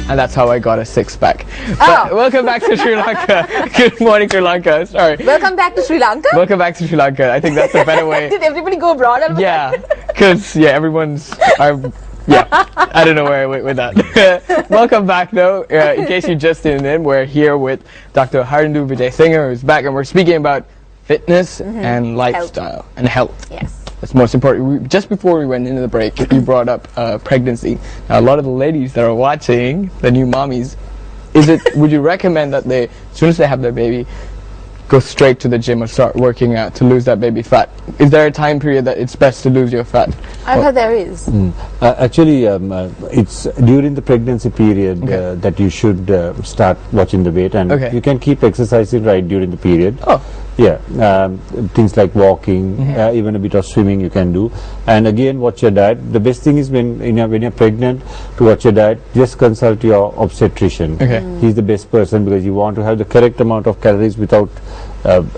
and that's how I got a six-pack. But welcome back to Sri Lanka. Good morning, Sri Lanka. Sorry. Welcome back to Sri Lanka? Welcome back to Sri Lanka. I think that's a better way. Did everybody go abroad? Yeah, because everyone's... I don't know where I went with that. Welcome back, though. In case you just tuned in, we're here with Dr. Harindu Vijay Singer, who's back, and we're speaking about fitness and lifestyle and health. Yes. That's most important. Just before we went into the break, you brought up pregnancy. Now, a lot of the ladies that are watching, the new mommies, would you recommend that they, as soon as they have their baby, go straight to the gym or start working out to lose that baby fat? Is there a time period that it's best to lose your fat? I've heard there is. Actually, it's during the pregnancy period that you should start watching the weight, and you can keep exercising right during the period. Yeah, things like walking, even a bit of swimming you can do. And again, watch your diet. The best thing is when you're pregnant, to watch your diet, just consult your obstetrician. He's the best person because you want to have the correct amount of calories without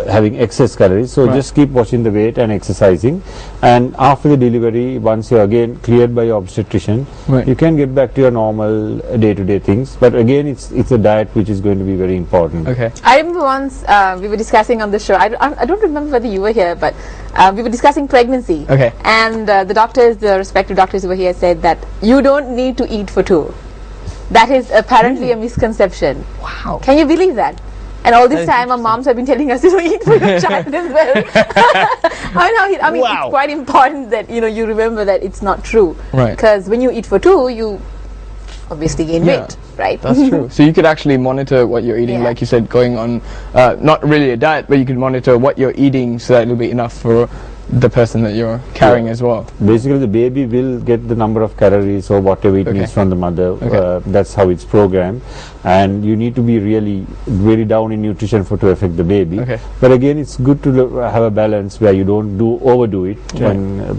having excess calories. So just keep watching the weight and exercising. And after the delivery, once you're again cleared by your obstetrician, you can get back to your normal day-to-day things. But again, it's a diet which is going to be very important. I remember once we were discussing on the show, I don't remember whether you were here, but we were discussing pregnancy. And the respective doctors over here said that you don't need to eat for two. That is apparently a misconception. Wow. Can you believe that? And all this time our moms have been telling us to eat for your child as well. I mean, it's quite important that you remember that it's not true. Because when you eat for two, you obviously gain weight, right? That's true. So you could actually monitor what you're eating, like you said, going on, not really a diet, but you can monitor what you're eating so that it'll be enough for the person that you're carrying as well. Basically, the baby will get the number of calories or whatever it needs from the mother. That's how it's programmed. And you need to be really very down in nutrition to affect the baby. But again, it's good to have a balance where you don't overdo it.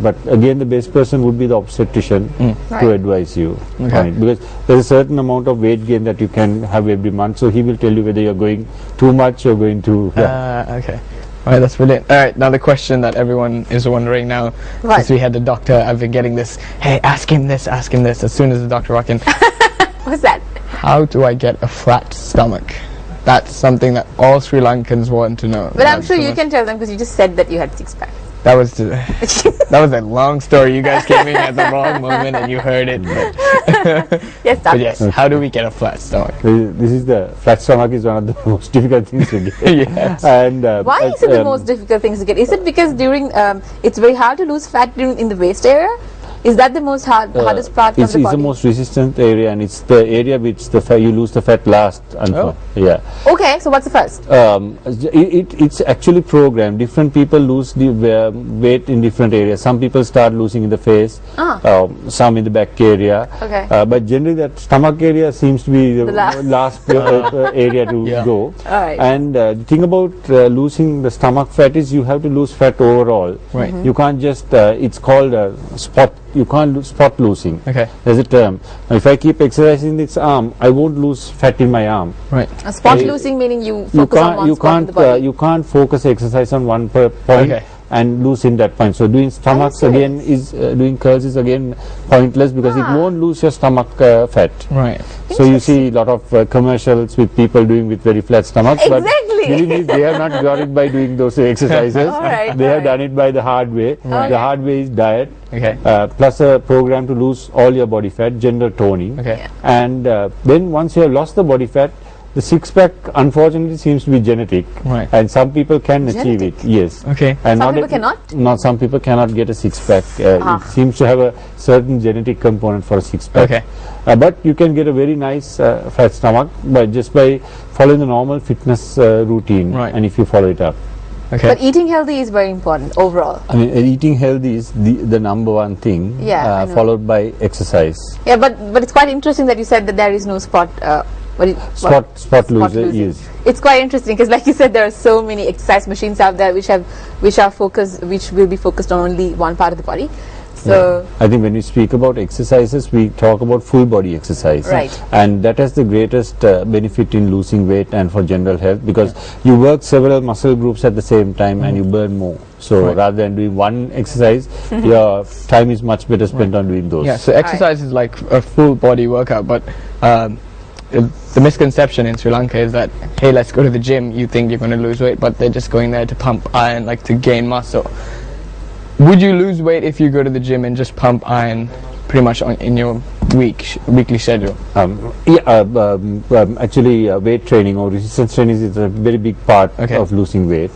But again, the best person would be the obstetrician to advise you on it, because there's a certain amount of weight gain that you can have every month. So he will tell you whether you're going too much or going too... Alright, that's brilliant. Alright, now the question that everyone is wondering now, since we had the doctor, I've been getting this, hey, ask him this, as soon as the doctor walked in. What's that? How do I get a flat stomach? That's something that all Sri Lankans want to know. But I'm sure you can tell them because you just said that you had six-packs. That was a long story. You guys came in at the wrong moment and you heard it. But yes, how do we get a flat stomach? This is the flat stomach is one of the most difficult things to get. And why is it the most difficult things to get? Is it because during it's very hard to lose fat in the waist area? Is that the most hardest part of the body? It's the most resistant area, and it's the area which you lose the fat last. Okay, so what's the first? It's actually programmed. Different people lose the weight in different areas. Some people start losing in the face, some in the back area. But generally that stomach area seems to be the last area to go. And the thing about losing the stomach fat is you have to lose fat overall. You can't just, it's called spot. You can't lose spot losing. There's a term. Now, if I keep exercising this arm, I won't lose fat in my arm. A spot losing meaning you focus on one spot in the body. You can't focus exercise on one point and lose in that point. So doing stomachs again is doing curls is again pointless because it won't lose your stomach fat. So you see a lot of commercials with people doing with very flat stomachs. But believe me, they have not got it by doing those exercises. They have done it by the hard way. The hard way is diet. Plus a program to lose all your body fat, gender toning. And then once you have lost the body fat, the six-pack unfortunately seems to be genetic, and some people can achieve it. Yes. And some people cannot? No, some people cannot get a six-pack. It seems to have a certain genetic component for a six-pack. But you can get a very nice fat stomach just by following the normal fitness routine, and if you follow it up. But eating healthy is very important overall. I mean, eating healthy is the number one thing, followed by exercise. But it's quite interesting that you said that there is no spot losing. Yes. It's quite interesting because, like you said, there are so many exercise machines out there which will be focused on only one part of the body. So I think when we speak about exercises, we talk about full body exercise, and that has the greatest benefit in losing weight and for general health, because you work several muscle groups at the same time and you burn more. So rather than doing one exercise, your time is much better spent on doing those. Yeah, so exercise is like a full body workout, but the misconception in Sri Lanka is that, hey, let's go to the gym, you think you're going to lose weight, but they're just going there to pump iron, like to gain muscle. Would you lose weight if you go to the gym and just pump iron pretty much in your weekly schedule? Actually, weight training or resistance training is a very big part of losing weight.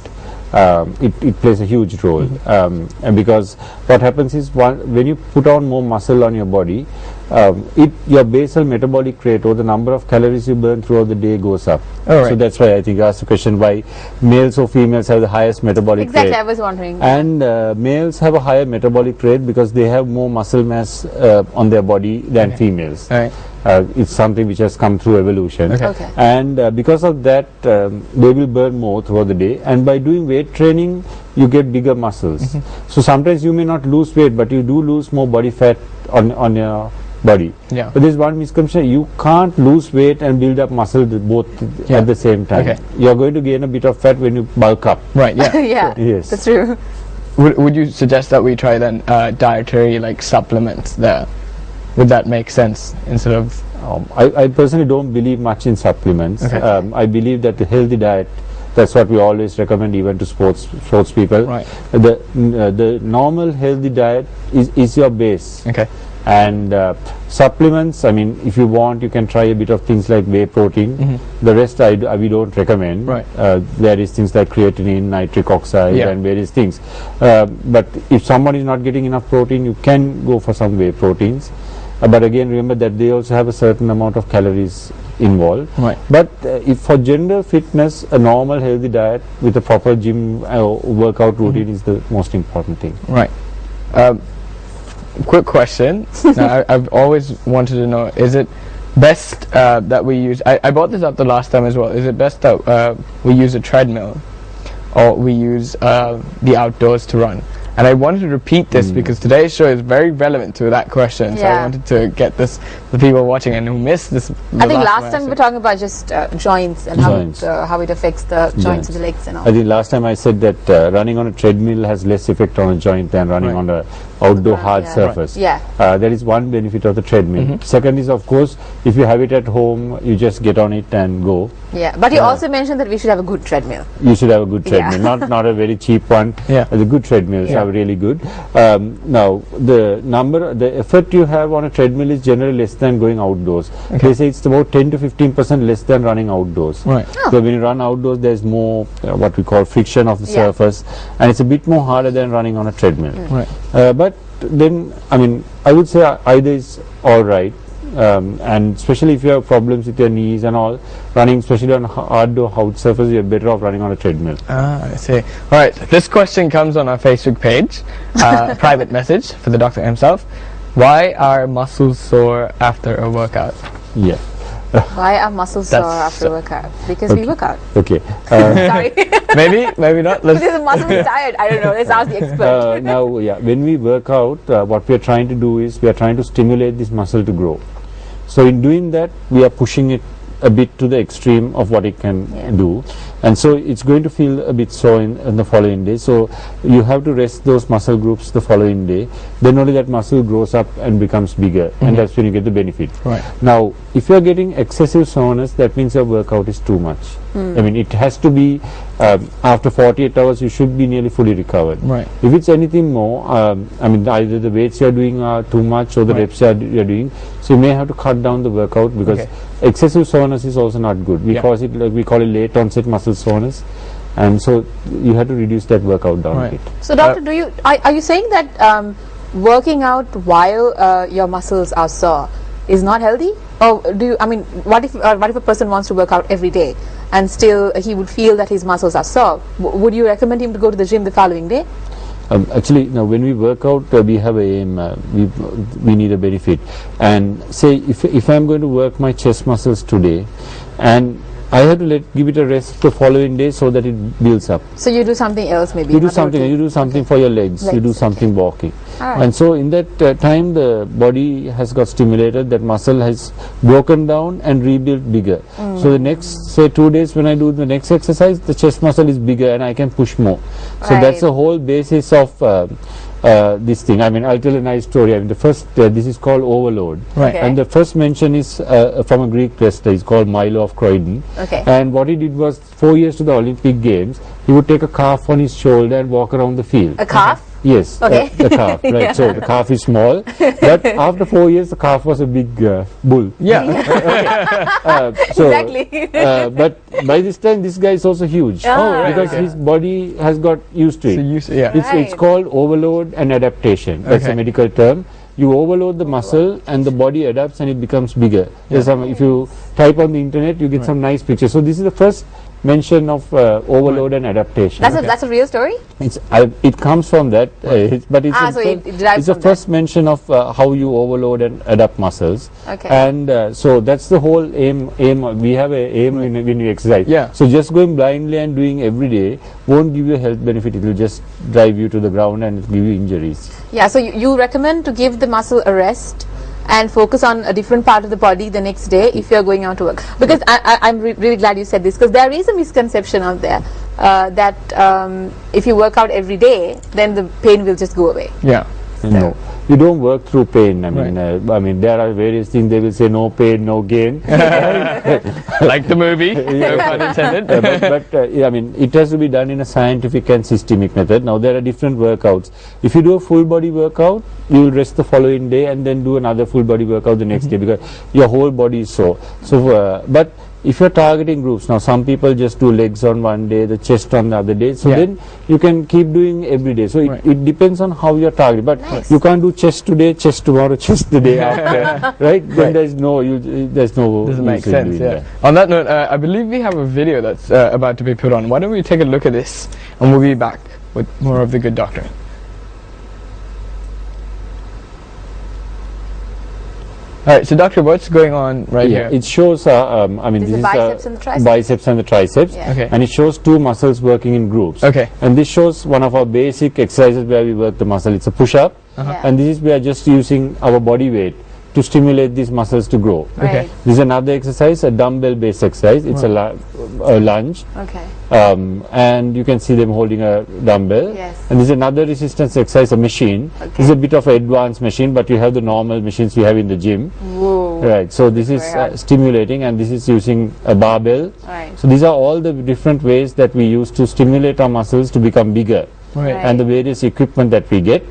It plays a huge role, and because what happens is when you put on more muscle on your body, your basal metabolic rate, or the number of calories you burn throughout the day, goes up. So that's why I think you asked the question why males or females have the highest metabolic rate. Exactly, I was wondering. And males have a higher metabolic rate because they have more muscle mass on their body than females. It's something which has come through evolution, and because of that they will burn more throughout the day, and by doing weight training you get bigger muscles. So sometimes you may not lose weight, but you do lose more body fat on your body. But there's one misconception: you can't lose weight and build up muscle both at the same time. You're going to gain a bit of fat when you bulk up. Yes, that's true. Would you suggest that we try then dietary like supplements there? Would that make sense instead of? I personally don't believe much in supplements. I believe that the healthy diet, that's what we always recommend even to sports people. The normal healthy diet is your base. And supplements, I mean, if you want, you can try a bit of things like whey protein. The rest we don't recommend. There is things like creatinine, nitric oxide, and various things. But if someone is not getting enough protein, you can go for some whey proteins. But again, remember that they also have a certain amount of calories involved. But if for general fitness, a normal healthy diet with a proper gym workout routine is the most important thing. Quick question. Now, I've always wanted to know, is it best that we use, I brought this up the last time as well, is it best that we use a treadmill or we use the outdoors to run? And I wanted to repeat this because today's show is very relevant to that question. So I wanted to get the people watching and who missed this. I think last time we were talking about just joints and how it affects the joints of the legs and all. I think last time I said that running on a treadmill has less effect on a joint than running on a outdoor hard surface. That is one benefit of the treadmill. Second is, of course, if you have it at home, you just get on it and go. But you also mentioned that we should have a good treadmill. You should have a good treadmill, not a very cheap one. The good treadmills are really good. Now, the effort you have on a treadmill is generally less than going outdoors. They say it's about 10 to 15% less than running outdoors. So when you run outdoors, there's more what we call friction of the surface, and it's a bit more harder than running on a treadmill. But then, I mean, I would say either is all right. And especially if you have problems with your knees and all, running especially on hard or hard surface, you're better off running on a treadmill. I see. Alright, this question comes on our Facebook page, private message for the doctor himself. Why are muscles sore after a workout? Why are muscles sore after a workout? Because we work out. Sorry. maybe not. Because the muscle is tired. I don't know. Let's ask the expert. Now, when we work out, what we are trying to do is we are trying to stimulate this muscle to grow. So in doing that, we are pushing it a bit to the extreme of what it can do, and so it's going to feel a bit sore in the following day. So you have to rest those muscle groups the following day. Then only that muscle grows up and becomes bigger, and that's when you get the benefit. Now, if you are getting excessive soreness, that means your workout is too much. I mean, it has to be after 48 hours you should be nearly fully recovered. If it's anything more, I mean, either the weights you are doing are too much or the reps you are doing, so you may have to cut down the workout, because excessive soreness is also not good. We call it late onset muscle soreness, and so you have to reduce that workout down a bit. So doctor, are you saying that working out while your muscles are sore is not healthy? Or what if a person wants to work out every day and still he would feel that his muscles are sore? Would you recommend him to go to the gym the following day? Actually, now when we work out, we have a aim, we need a benefit. And say if I'm going to work my chest muscles today, and I have to give it a rest the following day so that it builds up. So you do something else, maybe? You do something for your legs. You do something walking. And so in that time, the body has got stimulated, that muscle has broken down and rebuilt bigger. So the next, say 2 days when I do the next exercise, the chest muscle is bigger and I can push more. So that's the whole basis of this thing. I mean, I'll tell a nice story. I mean, the first, this is called overload. Right. Okay. And the first mention is from a Greek wrestler. He's called Milo of Croydon. Okay. And what he did was, 4 years to the Olympic Games, he would take a calf on his shoulder and walk around the field. A calf? Yes, Okay. the calf, right. Yeah. So the calf is small, but after 4 years, the calf was a big bull. Yeah. So, Exactly. but by this time, this guy is also huge. right, Because okay. his body has got used to it. So you say, yeah. It's Right. called overload and adaptation. That's Okay. a medical term. You overload the muscle and the body adapts and it becomes bigger. There's some, if you type on the internet, you get some nice pictures. So this is the first mention of overload and adaptation. That's a real story? It comes from that, but it's, so it derives it's the from first mention of how you overload and adapt muscles. Okay. And so that's the whole aim. We have a aim when we exercise. Yeah. So just going blindly and doing every day won't give you a health benefit. It will just drive you to the ground and give you injuries. Yeah, so you recommend to give the muscle a rest and focus on a different part of the body the next day if you're going out to work. Because I'm really glad you said this, because there is a misconception out there that if you work out every day, then the pain will just go away. Yeah. No, you don't work through pain. I mean, there are various things. They will say no pain, no gain. Like the movie. No pun intended. But I mean, it has to be done in a scientific and systemic method. Now there are different workouts. If you do a full body workout, you will rest the following day and then do another full body workout the next day, because your whole body is sore. So, but if you're targeting groups, now some people just do legs on one day, the chest on the other day, so then you can keep doing every day. So it depends on how you're targeting. But you can't do chest today, chest tomorrow, chest the day after, right? Then there's no Doesn't make use in sense, doing yeah. that. On that note, I believe we have a video that's about to be put on. Why don't we take a look at this, and we'll be back with more of The Good Doctor. Alright, so doctor, what's going on right here? It shows, I mean, This this is is biceps and the triceps? biceps and the triceps, Yeah. Okay. and it shows two muscles working in groups. Okay. And this shows one of our basic exercises where we work the muscle. It's a push-up, Yeah. and this is we are just using our body weight to stimulate these muscles to grow. Okay. Right. This is another exercise, a dumbbell-based exercise. It's a lunge. Okay. And you can see them holding a dumbbell. Yes. And this is another resistance exercise, a machine. Okay. This is a bit of an advanced machine, but you have the normal machines we have in the gym. Whoa. Right. So this is very hard. stimulating, and this is using a barbell. Right. So these are all the different ways that we use to stimulate our muscles to become bigger, Right. and the various equipment that we get.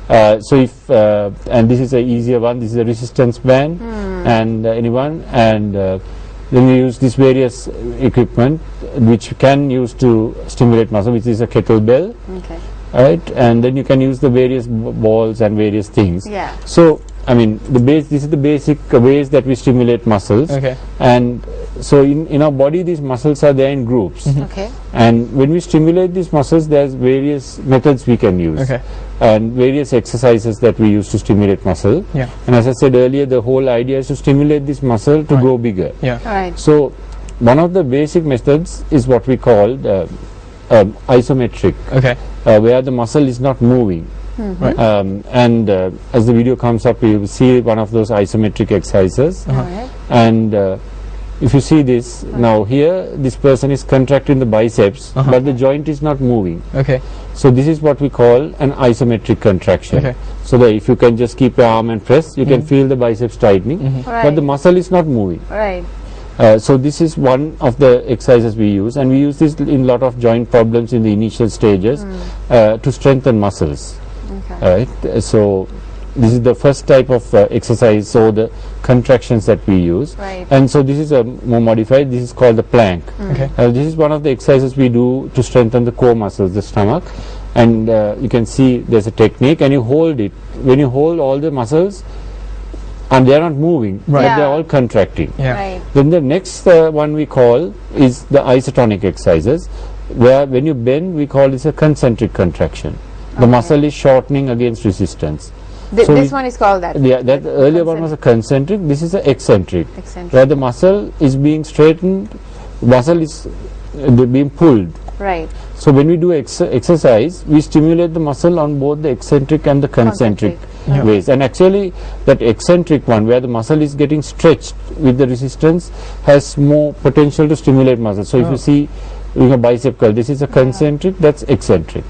So if and this is a easier one. This is a resistance band, and anyone, and then we use this various equipment which can use to stimulate muscle, which is a kettlebell, Okay. right? And then you can use the various balls and various things. Yeah. So I mean, this is the basic ways that we stimulate muscles. Okay. And so in our body, these muscles are there in groups. Okay. And when we stimulate these muscles, there's various methods we can use. Okay. And various exercises that we use to stimulate muscle. Yeah. And as I said earlier, the whole idea is to stimulate this muscle to grow bigger. Yeah. All right. So one of the basic methods is what we call isometric, Okay. where the muscle is not moving. Right. And as the video comes up, you will see one of those isometric exercises. All right. And if you see this, now here this person is contracting the biceps, but the joint is not moving. Okay. So this is what we call an isometric contraction. Okay. So that if you can just keep your arm and press, you can feel the biceps tightening, Right. but the muscle is not moving. Right. So this is one of the exercises we use, and we use this in a lot of joint problems in the initial stages to strengthen muscles. Okay. Right. So this is the first type of exercise, so the contractions that we use. Right. And so this is a more modified, this is called the plank. Okay. This is one of the exercises we do to strengthen the core muscles, the stomach. And you can see there's a technique, and you hold it. When you hold all the muscles, and they are not moving, Right. but Yeah. they are all contracting. Yeah. Right. Then the next one we call is the isotonic exercises, where when you bend, we call this a concentric contraction. The muscle is shortening against resistance. So This one is called that. Yeah, that earlier one was a concentric. This is a eccentric, Eccentric. where the muscle is being straightened, muscle is being pulled. Right. So when we do exercise, we stimulate the muscle on both the eccentric and the concentric ways. And actually, that eccentric one, where the muscle is getting stretched with the resistance, has more potential to stimulate muscle. So if you see doing a bicep curl, this is a concentric, that's eccentric.